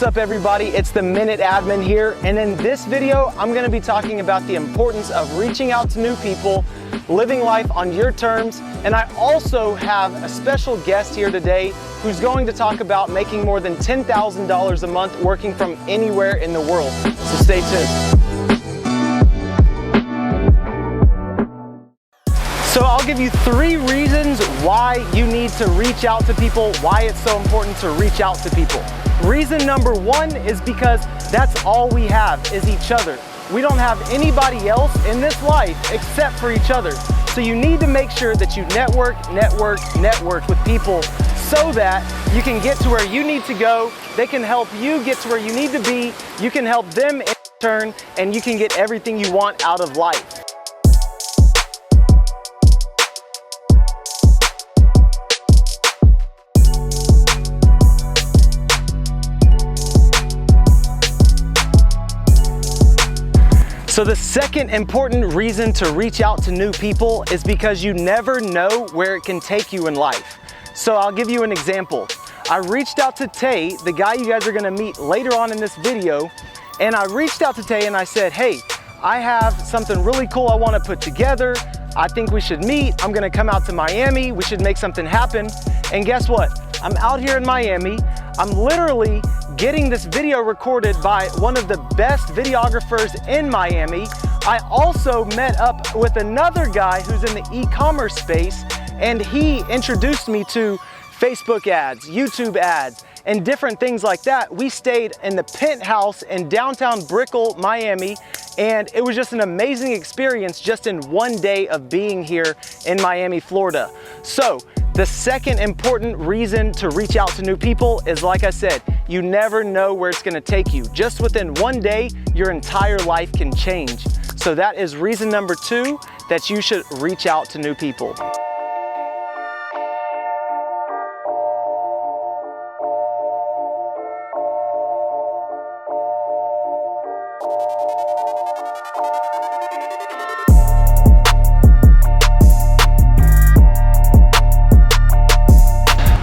up everybody? It's the MinuteAdmin here, and in this video I'm going to be talking about the importance of reaching out to new people, living life on your terms, and I also have a special guest here today who's going to talk about making more than $10,000 a month working from anywhere in the world. So stay tuned. So I'll give you 3 reasons why you need to reach out to people, why it's so important to reach out to people. Reason number 1 is because that's all we have is each other. We don't have anybody else in this life except for each other. So you need to make sure that you network with people so that you can get to where you need to go. They can help you get to where you need to be. You can help them in turn, and you can get everything you want out of life. So the second important reason to reach out to new people is because you never know where it can take you in life. So I'll give you an example. I reached out to Tay, the guy you guys are gonna meet later on in this video, and I reached out to Tay and I said, hey, I have something really cool I wanna put together. I think we should meet. I'm gonna come out to Miami. We should make something happen. And guess what? I'm out here in Miami. I'm literally getting this video recorded by one of the best videographers in Miami. I also met up with another guy who's in the e-commerce space, and he introduced me to Facebook ads, YouTube ads, and different things like that. We stayed in the penthouse in downtown Brickell, Miami, and it was just an amazing experience just in one day of being here in Miami, Florida. So the second important reason to reach out to new people is, like I said, you never know where it's gonna take you. Just within one day, your entire life can change. So that is reason number 2 that you should reach out to new people.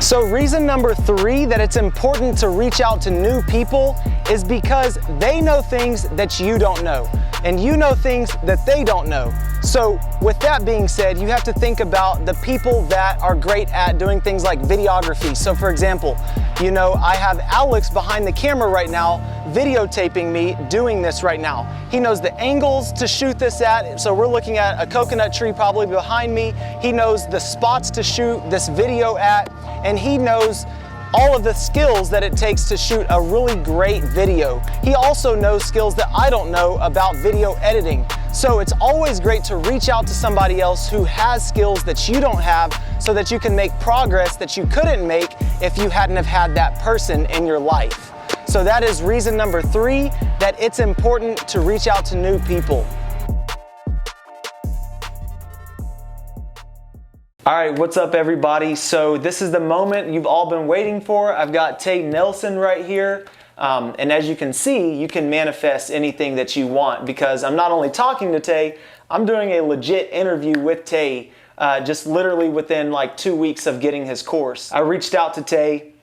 So reason number 3 that it's important to reach out to new people is because they know things that you don't know, and you know things that they don't know. So with that being said, you have to think about the people that are great at doing things like videography. So for example, you know, I have Alex behind the camera right now videotaping me doing this right now. He knows the angles to shoot this at, so we're looking at a coconut tree probably behind me. He knows the spots to shoot this video at, and he knows all of the skills that it takes to shoot a really great video. He also knows skills that I don't know about video editing. So it's always great to reach out to somebody else who has skills that you don't have so that you can make progress that you couldn't make if you hadn't have had that person in your life. So that is reason number 3, that it's important to reach out to new people. All right, what's up everybody? So this is the moment you've all been waiting for. I've got Tay Nelson right here. And as you can see, you can manifest anything that you want, because I'm not only talking to Tay, I'm doing a legit interview with Tay just literally within like 2 weeks of getting his course. I reached out to Tay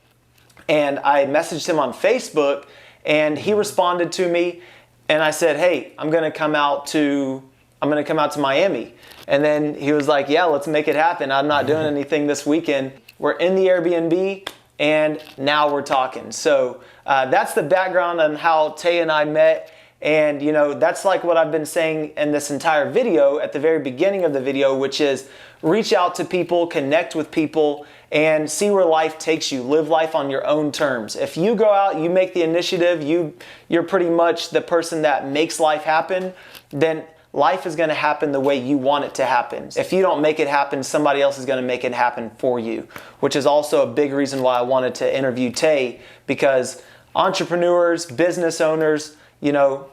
and I messaged him on Facebook, and he responded to me, and I said, hey, I'm gonna come out to Miami. And then he was like, yeah, let's make it happen. I'm not doing anything this weekend. We're in the Airbnb, and now we're talking. So that's the background on how Tay and I met. And you know, that's like what I've been saying in this entire video at the very beginning of the video, which is reach out to people, connect with people, and see where life takes you. Live life on your own terms. If you go out, you make the initiative, you're pretty much the person that makes life happen, then life is going to happen the way you want it to happen. If you don't make it happen, somebody else is going to make it happen for you, which is also a big reason why I wanted to interview Tay, because entrepreneurs, business owners, you know,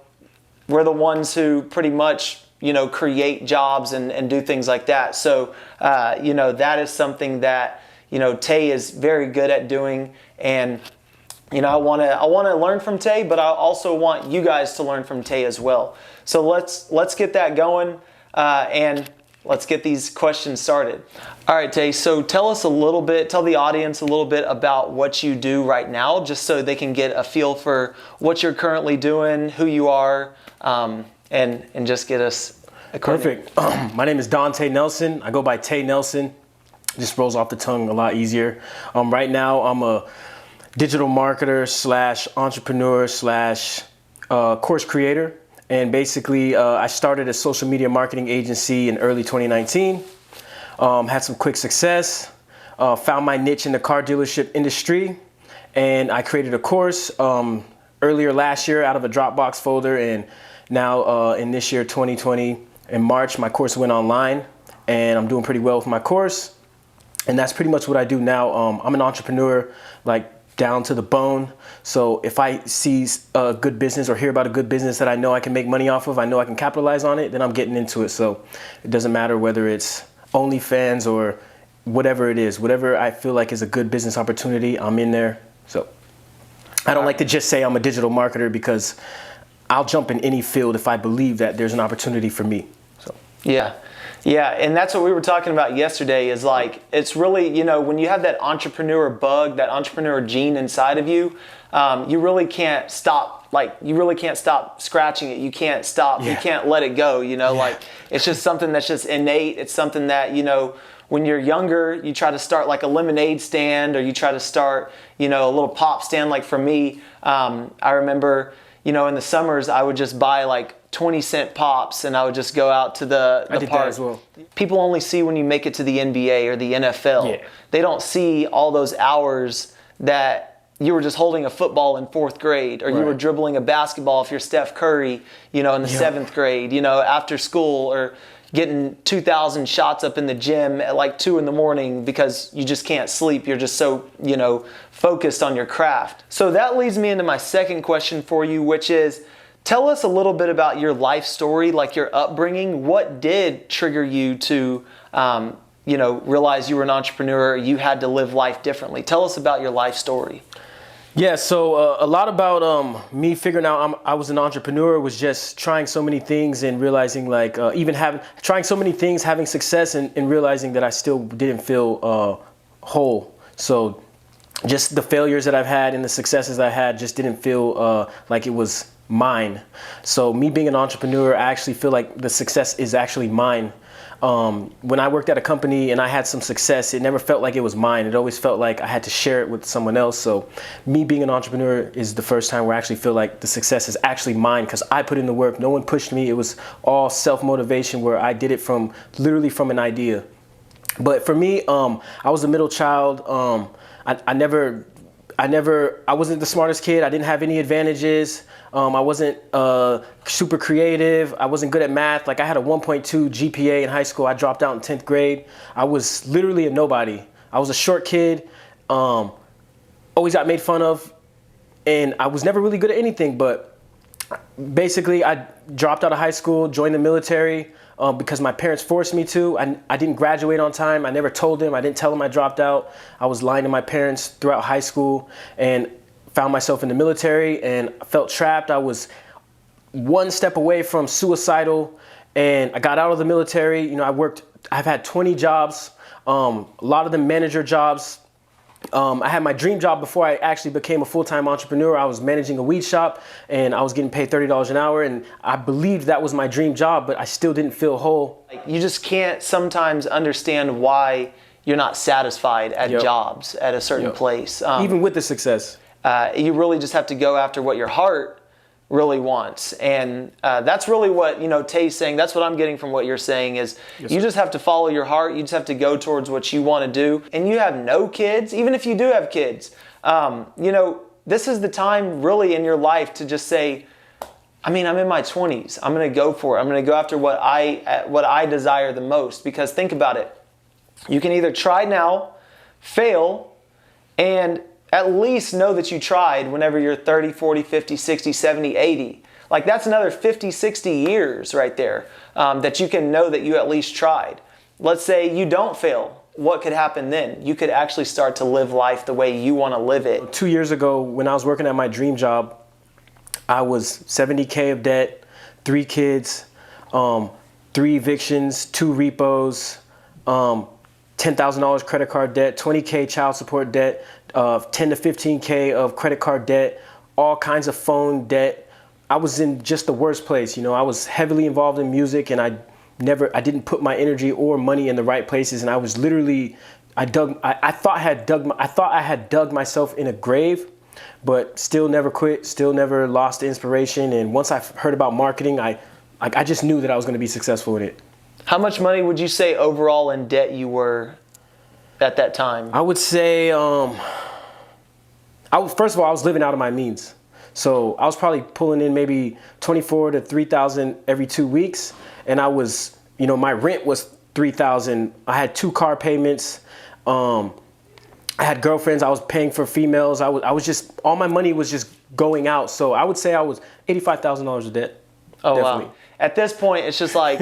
we're the ones who pretty much, you know, create jobs and do things like that. So, you know, that is something that, you know, Tay is very good at doing. And, you know, I want to learn from Tay, but I also want you guys to learn from Tay as well. So let's get that going. And let's get these questions started. All right, Tay, so tell the audience a little bit about what you do right now, just so they can get a feel for what you're currently doing, who you are, and just get us acquainted. Perfect. My name is Tay Nelson. I go by Tay Nelson. Just rolls off the tongue a lot easier. Right now, I'm a digital marketer / entrepreneur / course creator. And basically, I started a social media marketing agency in early 2019. Had some quick success. Found my niche in the car dealership industry. And I created a course earlier last year out of a Dropbox folder. And now in this year, 2020, in March, my course went online. And I'm doing pretty well with my course. And that's pretty much what I do now. I'm an entrepreneur, like down to the bone. So if I see a good business or hear about a good business that I know I can make money off of, I know I can capitalize on it, then I'm getting into it. So it doesn't matter whether it's OnlyFans or whatever it is, whatever I feel like is a good business opportunity, I'm in there. So I don't like to just say I'm a digital marketer, because I'll jump in any field if I believe that there's an opportunity for me. So Yeah, and that's what we were talking about yesterday, is like, it's really, when you have that entrepreneur bug, that entrepreneur gene inside of you, you really can't stop, scratching it. You can't stop, You can't let it go, like, it's just something that's just innate. It's something that, when you're younger, you try to start like a lemonade stand, or you try to start, a little pop stand. Like for me, I remember, in the summers, I would just buy like 20-cent pops, and I would just go out to the I did park. that as well. People only see when you make it to the NBA or the NFL. Yeah. They don't see all those hours that you were just holding a football in 4th grade, or you were dribbling a basketball if you're Steph Curry, in the 7th grade, after school, or getting 2,000 shots up in the gym at like 2 a.m. because you just can't sleep. You're just so, focused on your craft. So that leads me into my second question for you, which is, tell us a little bit about your life story, like your upbringing. What did trigger you to, realize you were an entrepreneur, you had to live life differently? Tell us about your life story. Yeah, so a lot about me figuring out I was an entrepreneur was just trying so many things and realizing, like, trying so many things, having success, and realizing that I still didn't feel whole. So just the failures that I've had and the successes I had just didn't feel like it was mine. So me being an entrepreneur, I actually feel like the success is actually mine. When I worked at a company and I had some success, it never felt like it was mine. It always felt like I had to share it with someone else. So me being an entrepreneur is the first time where I actually feel like the success is actually mine, because I put in the work. No one pushed me. It was all self-motivation, where I did it literally from an idea. But for me, I was a middle child. I wasn't the smartest kid. I didn't have any advantages. I wasn't super creative. I wasn't good at math. Like, I had a 1.2 GPA in high school. I dropped out in 10th grade. I was literally a nobody. I was a short kid, always got made fun of, and I was never really good at anything. But basically, I dropped out of high school, joined the military, because my parents forced me to. I didn't graduate on time. I never told them. I didn't tell them I dropped out. I was lying to my parents throughout high school, and found myself in the military and felt trapped. I was one step away from suicidal, and I got out of the military. I've had 20 jobs, a lot of them manager jobs. I had my dream job before I actually became a full-time entrepreneur. I was managing a weed shop, and I was getting paid $30 an hour, and I believed that was my dream job, but I still didn't feel whole. You just can't sometimes understand why you're not satisfied at jobs at a certain place. Even with the success. You really just have to go after what your heart really wants. And that's really what, Tay's saying. That's what I'm getting from what you're saying is you just have to follow your heart. You just have to go towards what you want to do. And you have no kids, even if you do have kids, this is the time really in your life to just say, I'm in my 20s. I'm going to go for it. I'm going to go after what I desire the most. Because think about it. You can either try now, fail, and at least know that you tried whenever you're 30, 40, 50, 60, 70, 80. Like, that's another 50, 60 years right there that you can know that you at least tried. Let's say you don't fail. What could happen then? You could actually start to live life the way you want to live it. 2 years ago, when I was working at my dream job, I was $70K of debt, 3 kids. 3 evictions, 2 repos, $10,000 credit card debt, $20K child support debt, 10 to 15K of credit card debt, all kinds of phone debt. I was in just the worst place. You know, I was heavily involved in music, and I didn't put my energy or money in the right places. And I was literally, I thought I had dug myself in a grave, but still never quit, still never lost the inspiration. And once I heard about marketing, I just knew that I was going to be successful in it. How much money would you say overall in debt you were at that time? I would say, first of all, I was living out of my means. So I was probably pulling in maybe $24,000 to $3,000 every 2 weeks. And I was, you know, my rent was $3,000. I had 2 car payments. I had girlfriends. I was paying for females. I was just, all my money was just going out. So I would say I was $85,000 of debt. Oh, Definitely. wow. At this point, it's just like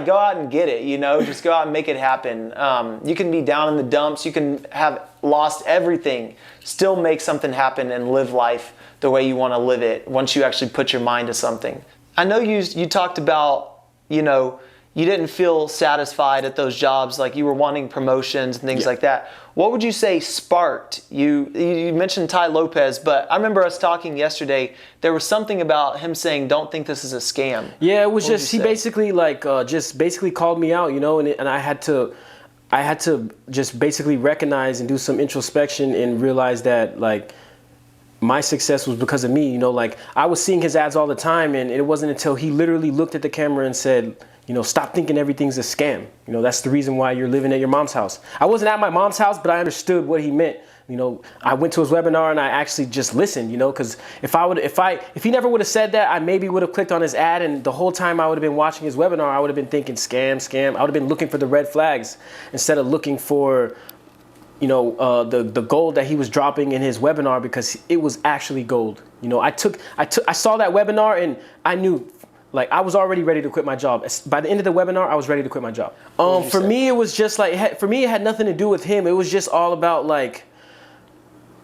go out and get it, you know, just go out and make it happen. You can be down in the dumps. You can have lost everything, still make something happen and live life the way you want to live it once you actually put your mind to something. I know you talked about, you know, you didn't feel satisfied at those jobs, like you were wanting promotions and things like that. What would you say sparked you? You mentioned Ty Lopez, but I remember us talking yesterday. There was something about him saying, "Don't think this is a scam." Yeah, it was just, he basically just basically called me out, you know, and I had to just basically recognize and do some introspection and realize that like my success was because of me. You know, like I was seeing his ads all the time, and it wasn't until he literally looked at the camera and said, you know, stop thinking everything's a scam. You know, that's the reason why you're living at your mom's house. I wasn't at my mom's house, but I understood what he meant. You know, I went to his webinar and I actually just listened, you know, because if he never would have said that, I maybe would have clicked on his ad, and the whole time I would have been watching his webinar, I would have been thinking scam, scam. I would have been looking for the red flags instead of looking for, you know, the gold that he was dropping in his webinar, because it was actually gold. You know, I saw that webinar and I knew, like, I was already ready to quit my job. By the end of the webinar, I was ready to quit my job. For me, it was just like, for me, it had nothing to do with him. It was just all about like,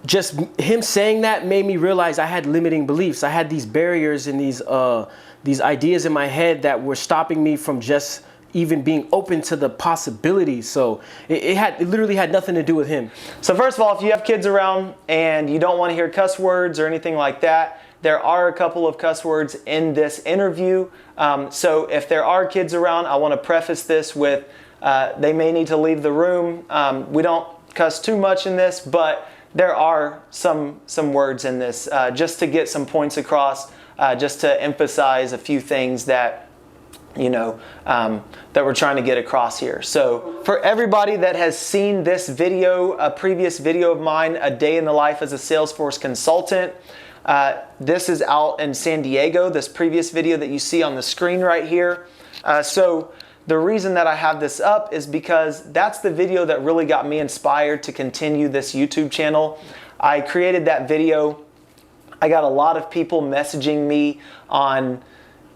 just him saying that made me realize I had limiting beliefs. I had these barriers and these ideas in my head that were stopping me from just even being open to the possibilities. So it literally had nothing to do with him. So first of all, if you have kids around and you don't want to hear cuss words or anything like that, there are a couple of cuss words in this interview. So if there are kids around, I want to preface this with they may need to leave the room. We don't cuss too much in this, but there are some words in this just to get some points across, just to emphasize a few things that, you know, that we're trying to get across here. So for everybody that has seen this video, a previous video of mine, A Day in the Life as a Salesforce Consultant, this is out in San Diego, this previous video that you see on the screen right here. So the reason that I have this up is because that's the video that really got me inspired to continue this YouTube channel. I created that video. I got a lot of people messaging me on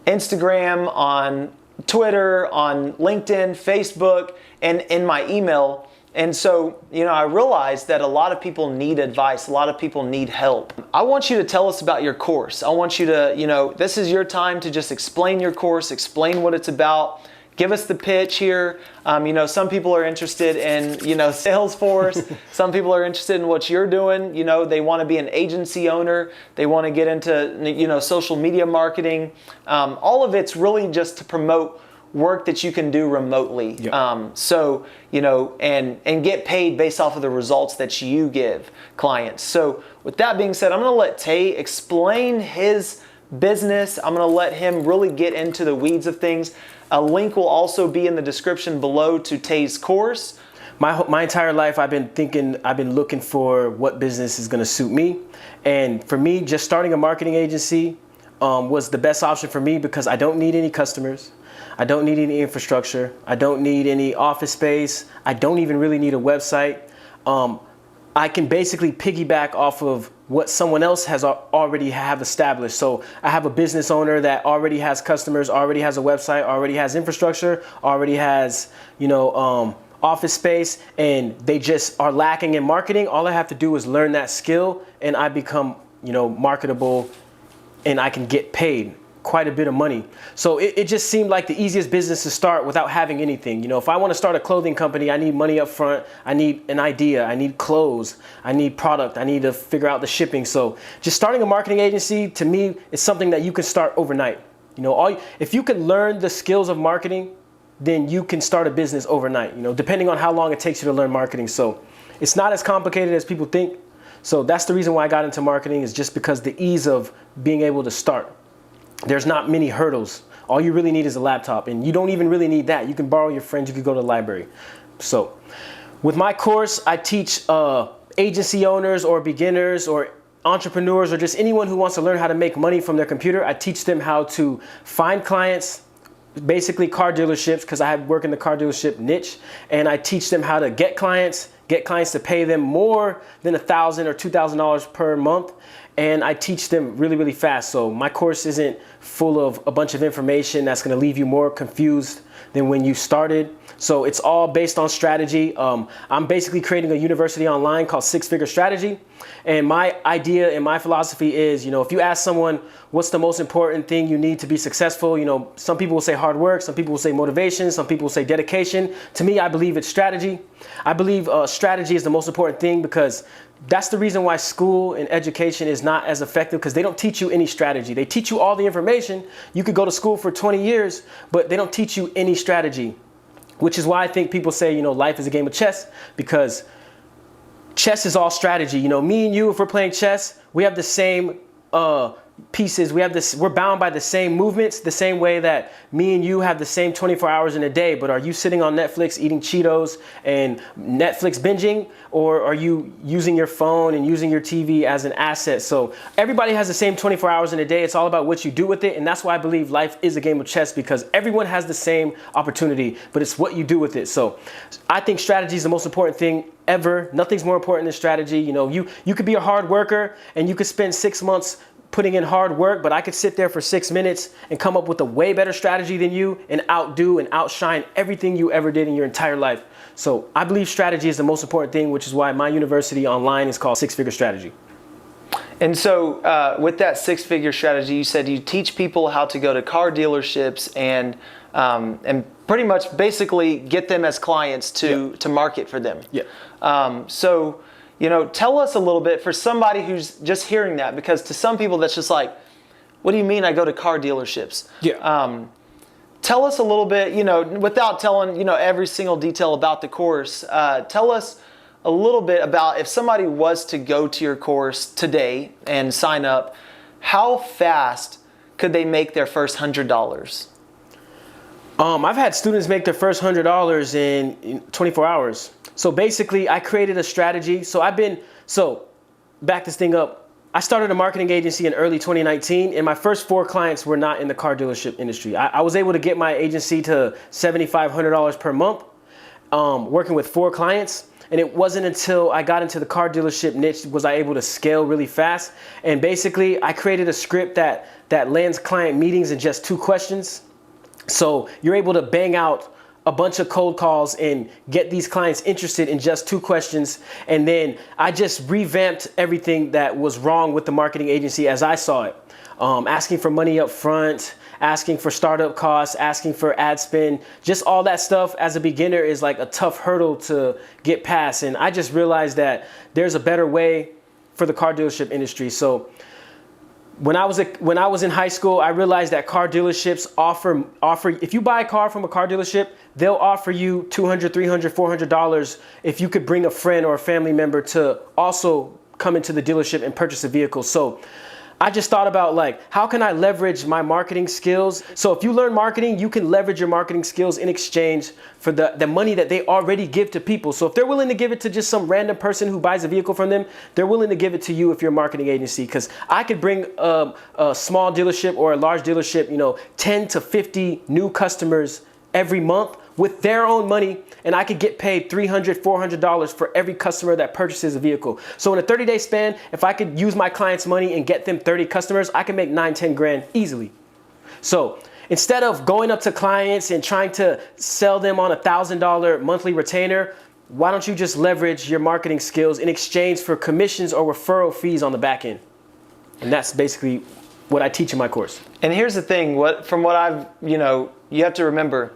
Instagram, on Twitter, on LinkedIn, Facebook, and in my email. And so, you know, I realized that a lot of people need advice. A lot of people need help. I want you to tell us about your course. I want you to, you know, this is your time to just explain your course, explain what it's about. Give us the pitch here. You know, some people are interested in, you know, Salesforce. Some people are interested in what you're doing. You know, they want to be an agency owner. They want to get into, you know, social media marketing. All of it's really just to promote work that you can do remotely. Yep. So, you know, and get paid based off of the results that you give clients. So with that being said, I'm going to let Tay explain his business. I'm going to let him really get into the weeds of things. A link will also be in the description below to Tay's course. My entire life, I've been looking for what business is going to suit me. And for me, just starting a marketing agency was the best option for me, because I don't need any customers. I don't need any infrastructure. I don't need any office space. I don't even really need a website. I can basically piggyback off of what someone else has already have established. So I have a business owner that already has customers, already has a website, already has infrastructure, already has, you know, office space, and they just are lacking in marketing. All I have to do is learn that skill, and I become, you know, marketable, and I can get paid. quite a bit of money. So it just seemed like the easiest business to start without having anything. You know, if I want to start a clothing company, I need money up front. I need an idea. I need clothes. I need product. I need to figure out the shipping. So just starting a marketing agency, to me, is something that you can start overnight. You know, if you can learn the skills of marketing, then you can start a business overnight, you know, depending on how long it takes you to learn marketing. So it's not as complicated as people think. So that's the reason why I got into marketing, is just because the ease of being able to start. There's not many hurdles. All you really need is a laptop, and you don't even really need that. You can borrow your friends, you could go to the library. So with my course, I teach agency owners or beginners or entrepreneurs or just anyone who wants to learn how to make money from their computer. I teach them how to find clients, basically car dealerships, because I work in the car dealership niche, and I teach them how to get clients to pay them more than $1,000 or $2,000 per month. And I teach them really, really fast. So my course isn't full of a bunch of information that's going to leave you more confused than when you started. So it's all based on strategy. I'm basically creating a university online called Six Figure Strategy. And my idea and my philosophy is, you know, if you ask someone what's the most important thing you need to be successful, you know, some people will say hard work, some people will say motivation, some people will say dedication. To me, I believe it's strategy. I believe strategy is the most important thing, because that's the reason why school and education is not as effective, because they don't teach you any strategy. They teach you all the information. You could go to school for 20 years, but they don't teach you any strategy, which is why I think people say, you know, life is a game of chess, because chess is all strategy. You know, me and you, if we're playing chess, we have the same pieces. We're bound by the same movements, the same way that me and you have the same 24 hours in a day. But are you sitting on Netflix eating Cheetos and Netflix binging, or are you using your phone and using your TV as an asset? So everybody has the same 24 hours in a day. It's all about what you do with it. And that's why I believe life is a game of chess, because everyone has the same opportunity, but it's what you do with it. So I think strategy is the most important thing ever. Nothing's more important than strategy. You know, you could be a hard worker and you could spend 6 months putting in hard work, but I could sit there for 6 minutes and come up with a way better strategy than you and outdo and outshine everything you ever did in your entire life. So I believe strategy is the most important thing, which is why my university online is called Six Figure Strategy. And so with that six-figure strategy, you said you teach people how to go to car dealerships and pretty much basically get them as clients to market for them. Yeah. So, you know, tell us a little bit for somebody who's just hearing that, because to some people that's just like, what do you mean I go to car dealerships? Yeah. Tell us a little bit, you know, without telling, you know, every single detail about the course, tell us a little bit about if somebody was to go to your course today and sign up, how fast could they make their first $100? I've had students make their first $100 in 24 hours. So basically, I created a strategy. So back this thing up. I started a marketing agency in early 2019, and my first 4 clients were not in the car dealership industry. I was able to get my agency to $7,500 per month, working with 4 clients. And it wasn't until I got into the car dealership niche was I able to scale really fast. And basically, I created a script that lands client meetings in just 2 questions. So you're able to bang out a bunch of cold calls and get these clients interested in just 2 questions. And then I just revamped everything that was wrong with the marketing agency as I saw it. Asking for money up front, asking for startup costs, asking for ad spend, just all that stuff as a beginner is like a tough hurdle to get past. And I just realized that there's a better way for the car dealership industry. So when I was in high school, I realized that car dealerships offer if you buy a car from a car dealership, they'll offer you $200, $300, $400 if you could bring a friend or a family member to also come into the dealership and purchase a vehicle. So I just thought about like, how can I leverage my marketing skills? So if you learn marketing, you can leverage your marketing skills in exchange for the money that they already give to people. So if they're willing to give it to just some random person who buys a vehicle from them, they're willing to give it to you if you're a marketing agency. Because I could bring a small dealership or a large dealership, you know, 10 to 50 new customers every month with their own money, and I could get paid $300, $400 for every customer that purchases a vehicle. So in a 30-day span, if I could use my client's money and get them 30 customers, I can make 9, 10 grand easily. So instead of going up to clients and trying to sell them on a $1,000 monthly retainer, why don't you just leverage your marketing skills in exchange for commissions or referral fees on the back end? And that's basically what I teach in my course. And here's the thing, from what I've, you have to remember,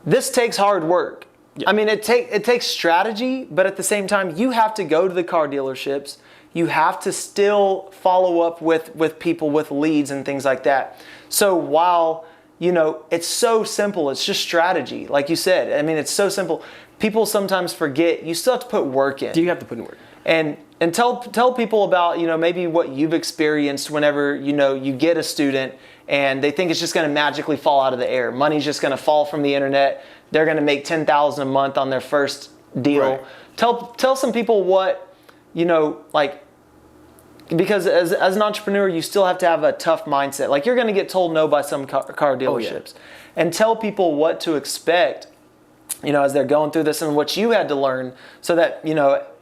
this takes hard work. Yeah. I mean, it takes strategy, but at the same time, you have to go to the car dealerships. You have to still follow up with people, with leads and things like that. So while, it's so simple, it's just strategy. Like you said, I mean, it's so simple. People sometimes forget you still have to put work in. You have to put in work. And tell people about, maybe what you've experienced whenever, you get a student and they think it's just going to magically fall out of the air. Money's just going to fall from the internet. They're going to make $10,000 a month on their first deal. Right. Tell some people what, because as an entrepreneur, you still have to have a tough mindset. Like, you're going to get told no by some car dealerships. Oh, yeah. And tell people what to expect, as they're going through this and what you had to learn so that,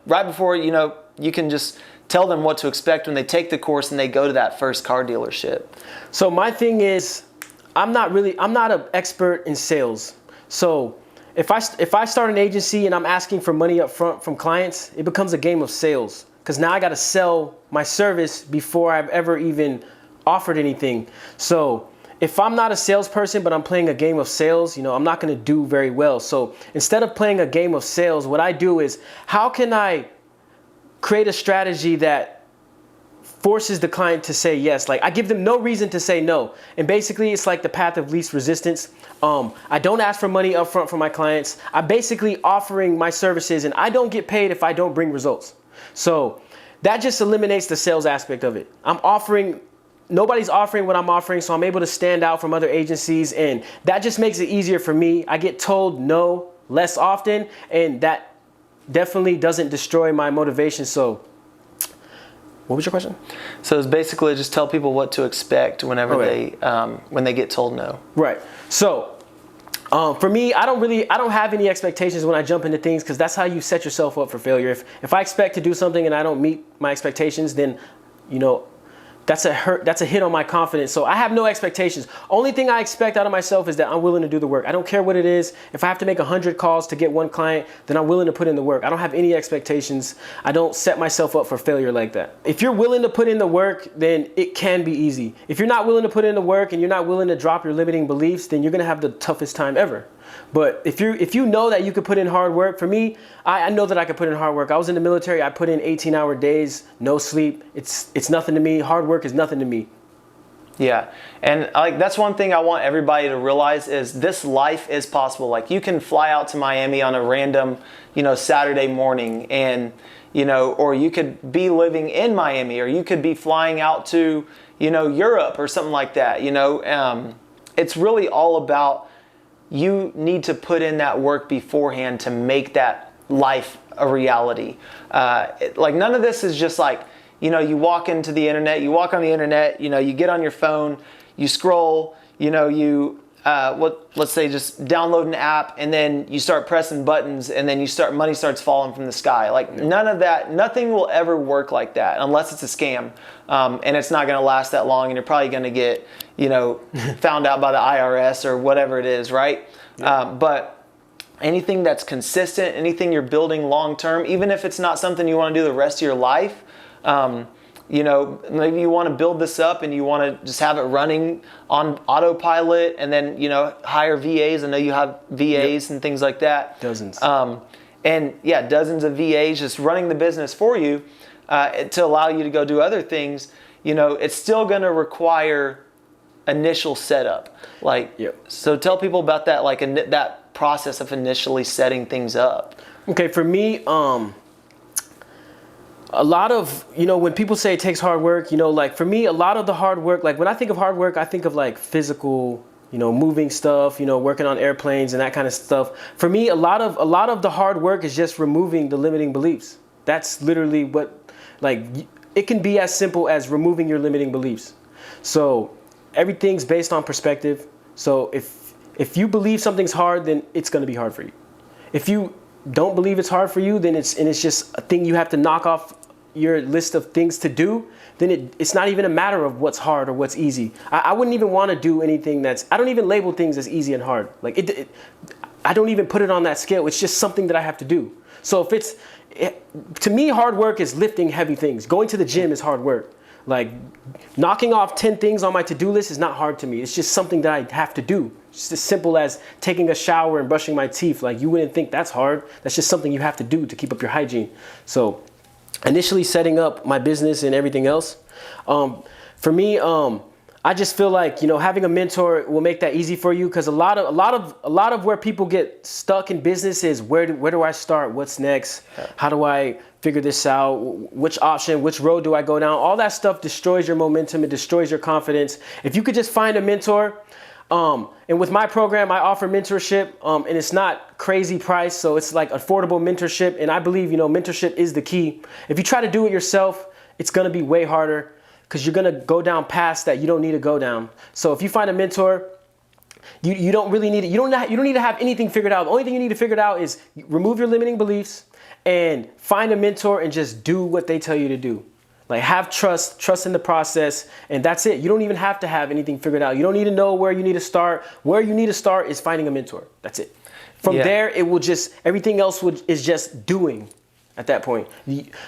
right before, you can just tell them what to expect when they take the course and they go to that first car dealership. So my thing is, I'm not an expert in sales. So if I start an agency and I'm asking for money up front from clients, it becomes a game of sales. Because now I got to sell my service before I've ever even offered anything. So if I'm not a salesperson, but I'm playing a game of sales, I'm not going to do very well. So instead of playing a game of sales, what I do is, how can I create a strategy that forces the client to say yes? Like, I give them no reason to say no. And basically, it's like the path of least resistance. I don't ask for money up front from my clients. I'm basically offering my services, and I don't get paid if I don't bring results. So that just eliminates the sales aspect of it. Nobody's offering what I'm offering, so I'm able to stand out from other agencies, and that just makes it easier for me. I get told no less often, and that definitely doesn't destroy my motivation. So what was your question? So it's basically just tell people what to expect whenever when they get told no. Right. So for me, I don't have any expectations when I jump into things, because that's how you set yourself up for failure. If I expect to do something and I don't meet my expectations, then, that's a hit on my confidence. So I have no expectations. Only thing I expect out of myself is that I'm willing to do the work. I don't care what it is. If I have to make 100 calls to get one client, then I'm willing to put in the work. I don't have any expectations. I don't set myself up for failure like that. If you're willing to put in the work, then it can be easy. If you're not willing to put in the work and you're not willing to drop your limiting beliefs, then you're going to have the toughest time ever. But if you know that you could put in hard work, for me, I know that I could put in hard work. I was in the military. I put in 18-hour days, no sleep. It's nothing to me. Hard work is nothing to me. Yeah, and that's one thing I want everybody to realize is this life is possible. Like, you can fly out to Miami on a random, Saturday morning, and or you could be living in Miami, or you could be flying out to Europe or something like that. It's really all about, you need to put in that work beforehand to make that life a reality. None of this is just like, you walk into the internet, you walk on the internet, you get on your phone, you scroll, let's say just download an app, and then you start pressing buttons, and then money starts falling from the sky. None of that, nothing will ever work like that unless it's a scam. And it's not going to last that long, and you're probably going to get, found out by the IRS or whatever it is, right? Yeah. But anything that's consistent, anything you're building long term, even if it's not something you want to do the rest of your life, maybe you want to build this up and you want to just have it running on autopilot, and then, hire VAs. I know you have VAs and things like that. Dozens. Dozens of VAs just running the business for you to allow you to go do other things. It's still going to require initial setup. So tell people about that, that process of initially setting things up. Okay, for me, a lot of, when people say it takes hard work, for me, a lot of the hard work, when I think of hard work, I think of physical, moving stuff, working on airplanes and that kind of stuff. For me, a lot of the hard work is just removing the limiting beliefs. That's literally what, it can be as simple as removing your limiting beliefs. So everything's based on perspective. So if you believe something's hard, then it's going to be hard for you. If you don't believe it's hard for you, then it's just a thing you have to knock off your list of things to do, then it's not even a matter of what's hard or what's easy. I wouldn't even want to do anything I don't even label things as easy and hard. I don't even put it on that scale. It's just something that I have to do. So to me, hard work is lifting heavy things. Going to the gym is hard work. Like knocking off 10 things on my to-do list is not hard to me. It's just something that I have to do. Just as simple as taking a shower and brushing my teeth. Like you wouldn't think that's hard. That's just something you have to do to keep up your hygiene. So initially setting up my business and everything else, for me, I just feel like, you know, having a mentor will make that easy for you, because a lot of where people get stuck in business is where do I start? What's next? How do I figure this out? Which option, which road do I go down? All that stuff destroys your momentum. It destroys your confidence. If you could just find a mentor, and with my program, I offer mentorship, and it's not crazy price. So it's like affordable mentorship. And I believe, you know, mentorship is the key. If you try to do it yourself, it's going to be way harder, because you're going to go down paths that you don't need to go down. So if you find a mentor, you don't really need it. You don't need to have anything figured out. The only thing you need to figure out is remove your limiting beliefs and find a mentor and just do what they tell you to do. Like have trust in the process, and that's it. You don't even have to have anything figured out. You don't need to know where you need to start. Where you need to start is finding a mentor. That's it. From there, it will just, everything else is just doing at that point.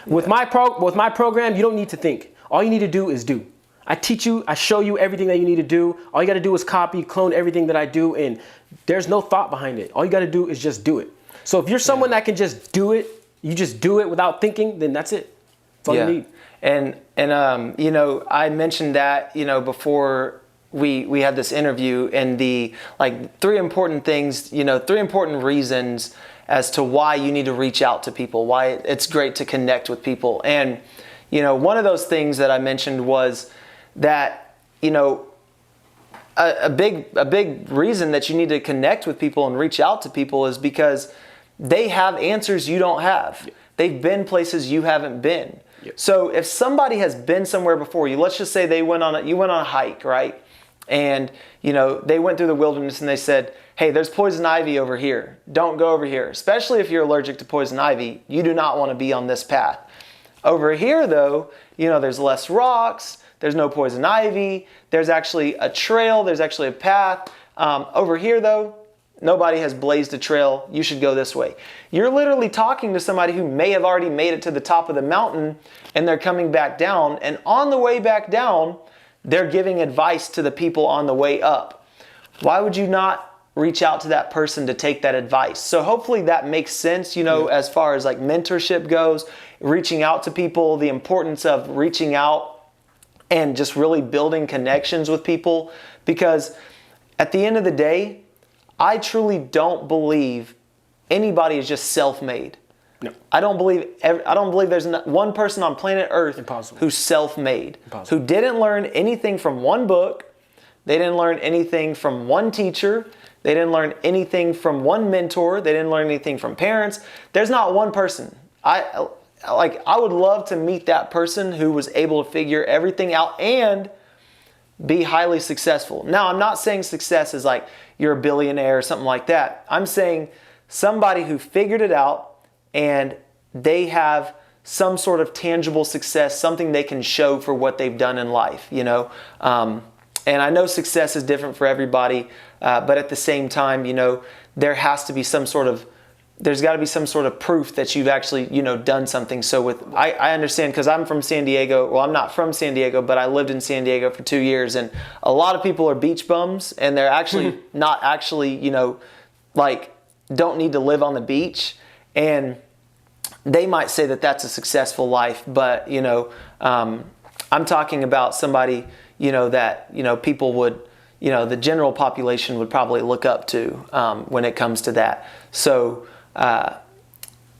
With my program, you don't need to think. All you need to do is do. I teach you, I show you everything that you need to do. All you got to do is copy, clone everything that I do, and there's no thought behind it. All you got to do is just do it. So if you're someone that can just do it, you just do it without thinking, then that's it. That's all you need. And you know, I mentioned that, you know, before we had this interview, and the like 3 important things, you know, 3 important reasons as to why you need to reach out to people, why it's great to connect with people. And you know, one of those things that I mentioned was that, you know, a big reason that you need to connect with people and reach out to people is because they have answers you don't have. Yeah. They've been places you haven't been. Yeah. So if somebody has been somewhere before you, let's just say you went on a hike, right? And, you know, they went through the wilderness and they said, hey, there's poison ivy over here. Don't go over here. Especially if you're allergic to poison ivy, you do not want to be on this path. Over here, though, you know, there's less rocks, there's no poison ivy, there's actually a trail, there's actually a path. Over here, though, nobody has blazed a trail. You should go this way. You're literally talking to somebody who may have already made it to the top of the mountain, and they're coming back down. And on the way back down, they're giving advice to the people on the way up. Why would you not reach out to that person to take that advice? So hopefully that makes sense, you know, as far as like mentorship goes, reaching out to people, the importance of reaching out and just really building connections with people. Because at the end of the day, I truly don't believe anybody is just self-made. No. I don't believe there's one person on planet Earth who's self-made, who didn't learn anything from one book. They didn't learn anything from one teacher. They didn't learn anything from one mentor. They didn't learn anything from parents. There's not one person. I would love to meet that person who was able to figure everything out and be highly successful. Now, I'm not saying success is like you're a billionaire or something like that. I'm saying somebody who figured it out and they have some sort of tangible success, something they can show for what they've done in life, you know. And I know success is different for everybody, but at the same time, you know, there's got to be some sort of proof that you've actually, you know, done something. So I understand, because I'm from San Diego. Well, I'm not from San Diego, but I lived in San Diego for 2 years, and a lot of people are beach bums, and they're actually not actually, you know, like don't need to live on the beach. And they might say that that's a successful life, but, you know, I'm talking about somebody, you know, that, you know, people would, you know, the general population would probably look up to when it comes to that. So,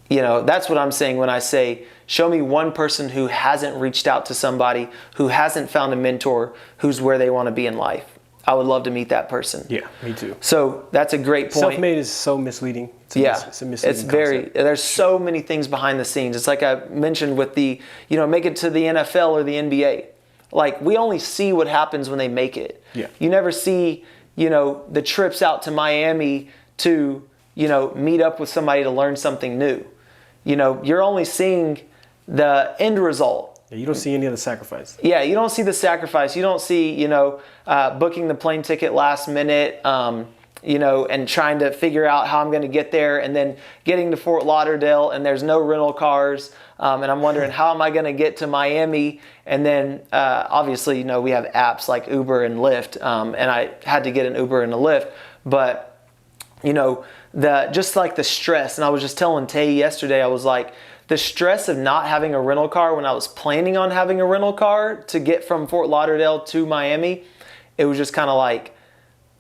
you know, that's what I'm saying when I say, show me one person who hasn't reached out to somebody, who hasn't found a mentor, who's where they want to be in life. I would love to meet that person. Yeah, me too. So that's a great point. Self-made is so misleading. It's a misleading concept. There's so many things behind the scenes. It's like I mentioned with the, you know, make it to the NFL or the NBA. Like, we only see what happens when they make it. Yeah. You never see, you know, the trips out to Miami to, you know, meet up with somebody to learn something new. You know, you're only seeing the end result. Yeah, you don't see any of the sacrifice. Yeah, you don't see the sacrifice. You don't see, you know, booking the plane ticket last minute, you know, and trying to figure out how I'm going to get there, and then getting to Fort Lauderdale and there's no rental cars. And I'm wondering, how am I going to get to Miami? And then obviously, you know, we have apps like Uber and Lyft, and I had to get an Uber and a Lyft. But, you know, just like the stress, and I was just telling Tay yesterday, I was like, the stress of not having a rental car when I was planning on having a rental car to get from Fort Lauderdale to Miami, it was just kind of like,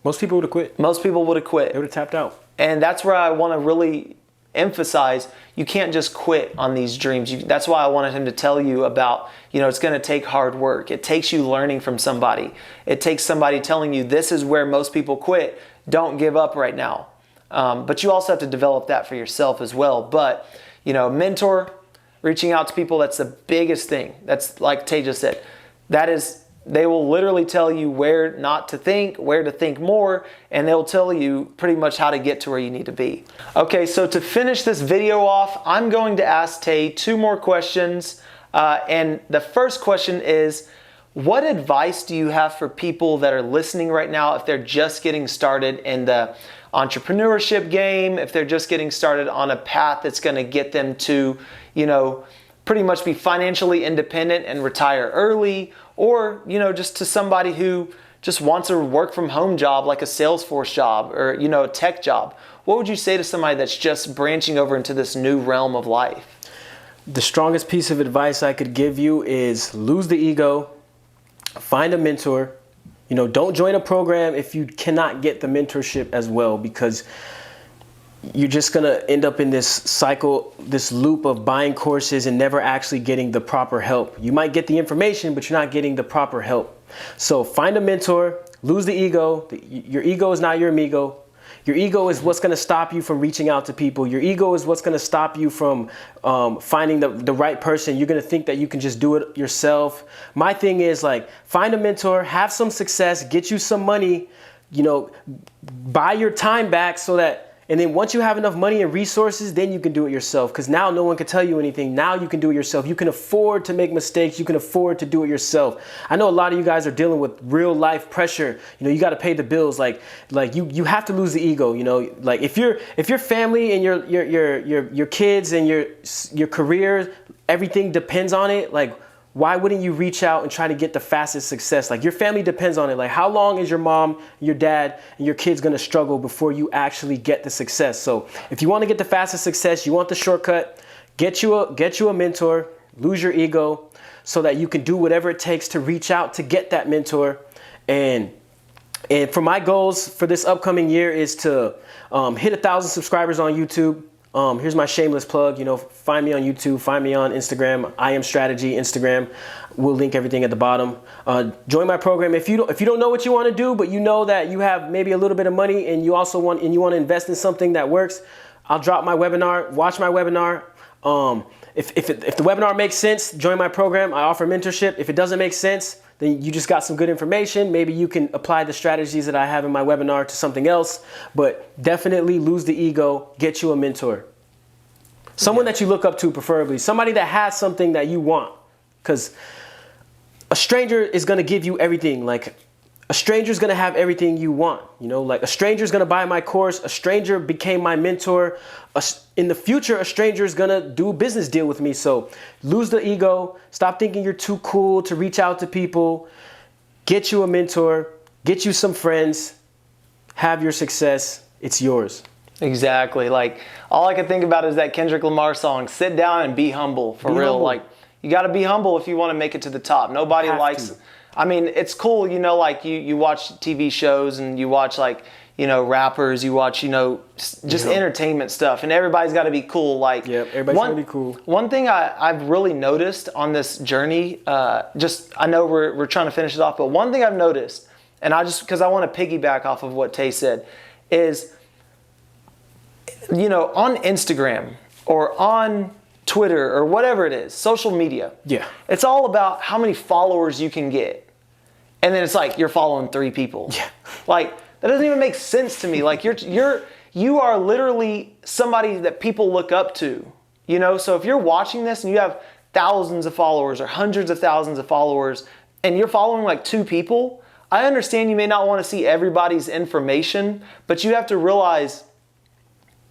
most people would have quit. most people would have quit. They would have tapped out. And that's where I want to really emphasize, you can't just quit on these dreams. That's why I wanted him to tell you about, you know, it's going to take hard work. It takes you learning from somebody. It takes somebody telling you, this is where most people quit. Don't give up right now. But you also have to develop that for yourself as well. But, you know, mentor, reaching out to people, that's the biggest thing. That's like Tay just said. That is, they will literally tell you where not to think, where to think more, and they'll tell you pretty much how to get to where you need to be. Okay, so to finish this video off, I'm going to ask Tay 2 more questions. And the first question is, what advice do you have for people that are listening right now if they're just getting started in the entrepreneurship game, if they're just getting started on a path that's going to get them to, you know, pretty much be financially independent and retire early, or, you know, just to somebody who just wants a work from home job like a Salesforce job or, you know, a tech job? What would you say to somebody that's just branching over into this new realm of life? The strongest piece of advice I could give you is lose the ego, find a mentor. You know, don't join a program if you cannot get the mentorship as well, because you're just going to end up in this cycle, this loop of buying courses and never actually getting the proper help. You might get the information, but you're not getting the proper help. So find a mentor, lose the ego. Your ego is not your amigo. Your ego is what's going to stop you from reaching out to people. Your ego is what's going to stop you from finding the right person. You're going to think that you can just do it yourself. My thing is, like, find a mentor, have some success, get you some money, you know, buy your time back so that, and then once you have enough money and resources, then you can do it yourself. Because now no one can tell you anything. Now you can do it yourself. You can afford to make mistakes. You can afford to do it yourself. I know a lot of you guys are dealing with real life pressure. You know, you got to pay the bills. Like you have to lose the ego. You know, like if your family and your kids and your career, everything depends on it. Like, why wouldn't you reach out and try to get the fastest success? Like, your family depends on it. Like, how long is your mom, your dad, and your kids gonna struggle before you actually get the success? So if you wanna get the fastest success, you want the shortcut, get you a mentor, lose your ego so that you can do whatever it takes to reach out to get that mentor. And for my goals for this upcoming year is to hit 1,000 subscribers on YouTube. Here's my shameless plug, you know, find me on YouTube, find me on Instagram, I Am Strategy, Instagram. We'll link everything at the bottom. Join my program. If you don't know what you want to do, but you know that you have maybe a little bit of money and you also want to invest in something that works, I'll drop my webinar, watch my webinar. If the webinar makes sense, join my program. I offer mentorship. If it doesn't make sense, then you just got some good information. Maybe you can apply the strategies that I have in my webinar to something else, but definitely lose the ego, get you a mentor. Someone that you look up to, preferably. Somebody that has something that you want, because a stranger is going to give you everything. Like, a stranger is going to have everything you want. You know, like, a stranger is going to buy my course. A stranger became my mentor. In the future, a stranger is going to do a business deal with me. So lose the ego. Stop thinking you're too cool to reach out to people. Get you a mentor. Get you some friends. Have your success. It's yours. Exactly. Like, all I can think about is that Kendrick Lamar song, "Sit Down and Be Humble." For real. Humble. Like, you got to be humble if you want to make it to the top. Nobody likes... I mean, it's cool, you know, like you watch TV shows and you watch, like, you know, rappers, you watch, you know, just entertainment stuff, and everybody's got to be cool. Like, yep, everybody's got to be cool. One thing I've really noticed on this journey, I know we're trying to finish it off, but one thing I've noticed, and because I want to piggyback off of what Tay said, is, you know, on Instagram or on Twitter or whatever it is, social media, it's all about how many followers you can get. And then it's like you're following 3 people. Yeah. Like, that doesn't even make sense to me. Like, you are literally somebody that people look up to. You know, so if you're watching this and you have thousands of followers or hundreds of thousands of followers and you're following like 2 people, I understand you may not want to see everybody's information, but you have to realize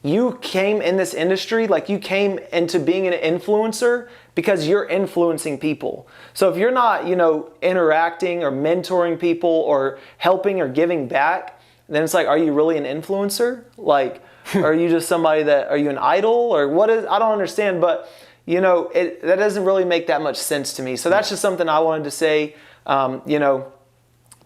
you came in this industry, like you came into being an influencer because you're influencing people. So if you're not, interacting or mentoring people or helping or giving back, then it's like, are you really an influencer? Like, are you just somebody are you an idol or what is, I don't understand, but that doesn't really make that much sense to me. So that's just something I wanted to say. I'm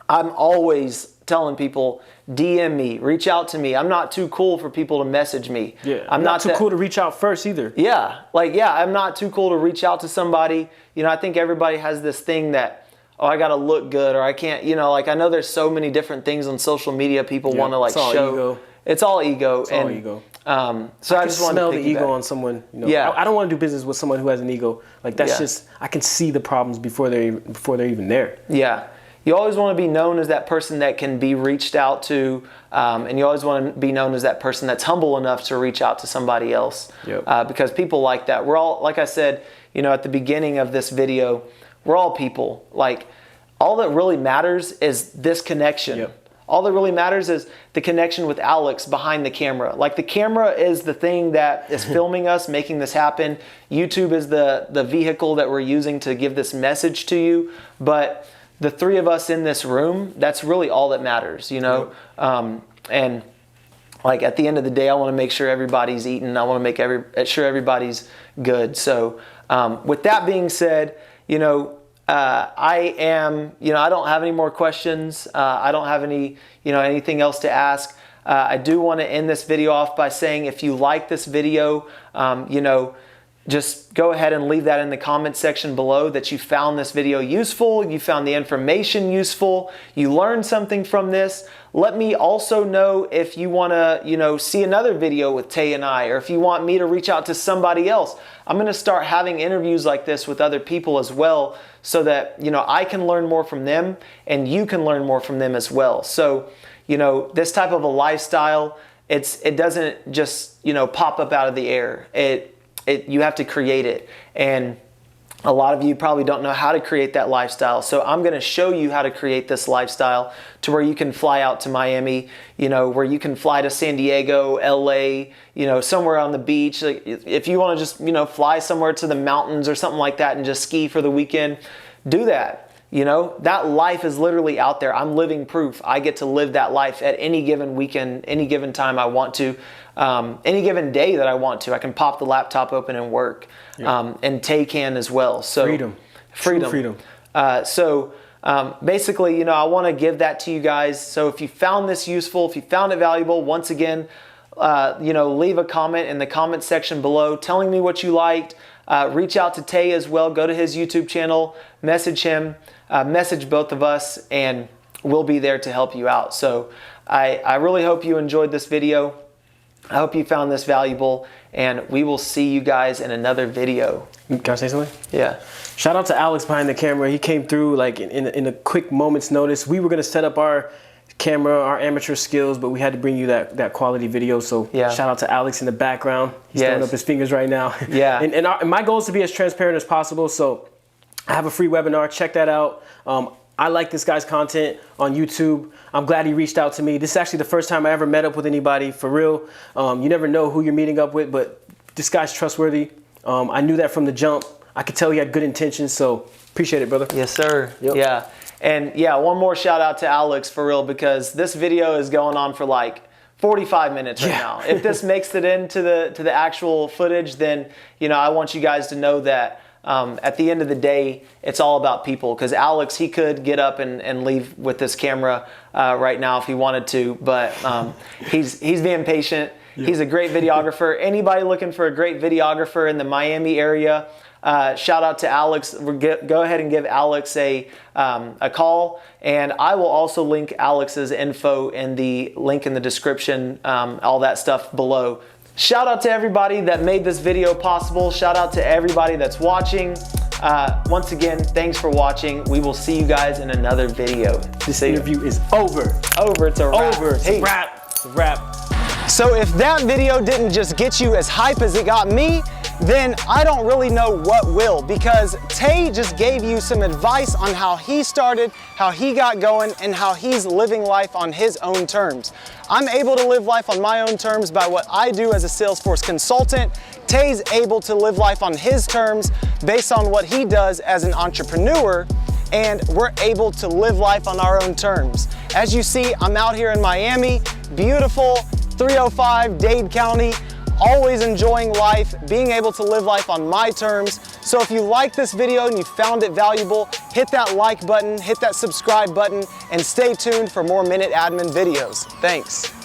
always telling people, DM me, reach out to me. I'm not too cool for people to message me. Yeah, I'm not too cool to reach out first either. Yeah, I'm not too cool to reach out to somebody. I think everybody has this thing that, I gotta look good, or I can't, I know there's so many different things on social media people want to show. Ego. It's all ego. It's all ego. So I just want to smell the ego on someone. Yeah. I don't want to do business with someone who has an ego. Like that's just, I can see the problems before they're even there. Yeah. You always want to be known as that person that can be reached out to, and you always want to be known as that person that's humble enough to reach out to somebody else. Yep. Because people like that. We're all, like I said, at the beginning of this video, we're all people. Like, all that really matters is this connection. Yep. All that really matters is the connection with Alex behind the camera. Like, the camera is the thing that is filming us, making this happen. YouTube is the vehicle that we're using to give this message to you. But the three of us in this room, that's really all that matters, Yep. And like at the end of the day, I want to make sure everybody's eating. I want to make sure everybody's good. So with that being said, I am, I don't have any more questions. I don't have any, anything else to ask. I do want to end this video off by saying, if you like this video, just go ahead and leave that in the comment section below that you found this video useful, you found the information useful, you learned something from this. Let me also know if you want to, see another video with Tay and I, or if you want me to reach out to somebody else. I'm going to start having interviews like this with other people as well, so that, I can learn more from them and you can learn more from them as well. So, this type of a lifestyle, it doesn't just, pop up out of the air. You have to create it. And a lot of you probably don't know how to create that lifestyle. So I'm going to show you how to create this lifestyle to where you can fly out to Miami, where you can fly to San Diego, LA, somewhere on the beach. Like, if you want to just, fly somewhere to the mountains or something like that and just ski for the weekend, do that. That life is literally out there. I'm living proof. I get to live that life at any given weekend, any given time I want to, any given day that I want to. I can pop the laptop open and work, and Tay can as well. So freedom. Basically, I want to give that to you guys. So if you found this useful, if you found it valuable, once again, leave a comment in the comment section below telling me what you liked. Reach out to Tay as well. Go to his YouTube channel, message him, message both of us, and we'll be there to help you out. So I really hope you enjoyed this video. I hope you found this valuable, and we will see you guys in another video. Can I say something? Yeah. Shout out to Alex behind the camera. He came through like in a quick moment's notice. We were going to set up our camera, our amateur skills, but we had to bring you that quality video. So shout out to Alex in the background. He's throwing up his fingers right now. Yeah. and my goal is to be as transparent as possible. So I have a free webinar. Check that out. I like this guy's content on YouTube. I'm glad he reached out to me. This is actually the first time I ever met up with anybody, for real. You never know who you're meeting up with, but this guy's trustworthy. I knew that from the jump. I could tell he had good intentions, so appreciate it, brother. Yes, sir. Yep. Yeah. And one more shout out to Alex, for real, because this video is going on for like 45 minutes right now. If this makes it into the actual footage, then I want you guys to know that at the end of the day, it's all about people. Because Alex, he could get up and leave with this camera right now if he wanted to, but he's being patient. Yep. He's a great videographer. Anybody looking for a great videographer in the Miami area, shout out to Alex. Go ahead and give Alex a call, and I will also link Alex's info in the link in the description, all that stuff below. Shout out to everybody that made this video possible. Shout out to everybody that's watching. Once again, thanks for watching. We will see you guys in another video. This interview is over. It's a wrap. It's a wrap. It's a wrap. So if that video didn't just get you as hype as it got me, then I don't really know what will, because Tay just gave you some advice on how he started, how he got going, and how he's living life on his own terms. I'm able to live life on my own terms by what I do as a Salesforce consultant. Tay's able to live life on his terms based on what he does as an entrepreneur, and we're able to live life on our own terms. As you see, I'm out here in Miami, beautiful 305 Dade County, always enjoying life, being able to live life on my terms. So if you like this video and you found it valuable, hit that like button, hit that subscribe button, and stay tuned for more MinuteAdmin videos. Thanks.